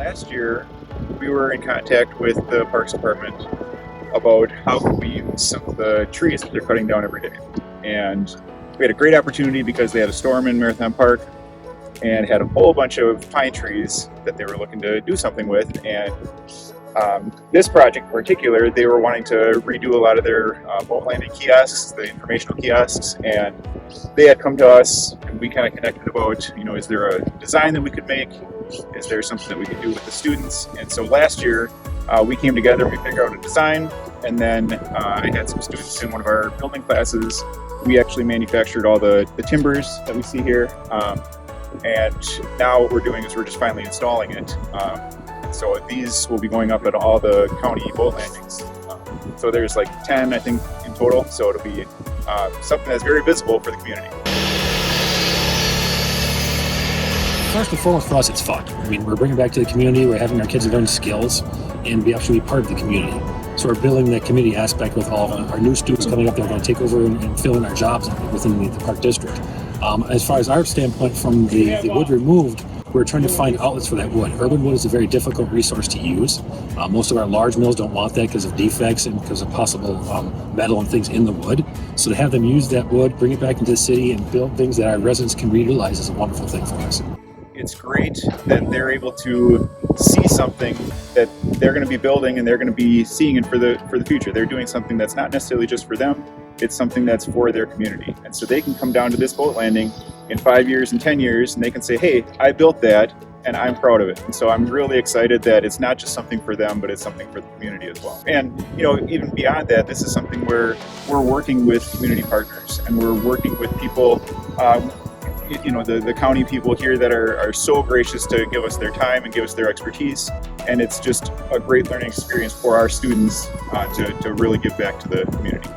Last year, we were in contact with the Parks Department about how could we use some of the trees that they're cutting down every day. And we had a great opportunity because they had a storm in Marathon Park and had a whole bunch of pine trees that they were looking to do something with. And this project in particular, they were wanting to redo a lot of their boat landing kiosks, the informational kiosks, and they had come to us and we kind of connected about, is there a design that we could make? Is there something that we could do with the students? And so last year we came together, we figured out a design, and then I had some students in one of our building classes. We actually manufactured all the timbers that we see here. And now what we're doing is we're just finally installing it. So these will be going up at all the county boat landings. So there's like 10, I think, in total. So it'll be something that's very visible for the community. First and foremost for us, it's fun. I mean, we're bringing back to the community, we're having our kids learn skills and be actually part of the community. So we're building that community aspect with all of our new students coming up that are going to take over and fill in our jobs within the park district. As far as our standpoint from the wood removed, we're trying to find outlets for that wood. Urban wood is a very difficult resource to use. Most of our large mills don't want that because of defects and because of possible metal and things in the wood. So to have them use that wood, bring it back into the city and build things that our residents can reutilize is a wonderful thing for us. It's great that they're able to see something that they're going to be building and they're going to be seeing it for the future. They're doing something that's not necessarily just for them, it's something that's for their community. And so they can come down to this boat landing in 5 years and 10 years and they can say, hey, I built that and I'm proud of it. And so I'm really excited that it's not just something for them, but it's something for the community as well. And even beyond that, this is something where we're working with community partners and we're working with people, the county people here that are so gracious to give us their time and give us their expertise. And it's just a great learning experience for our students to really give back to the community.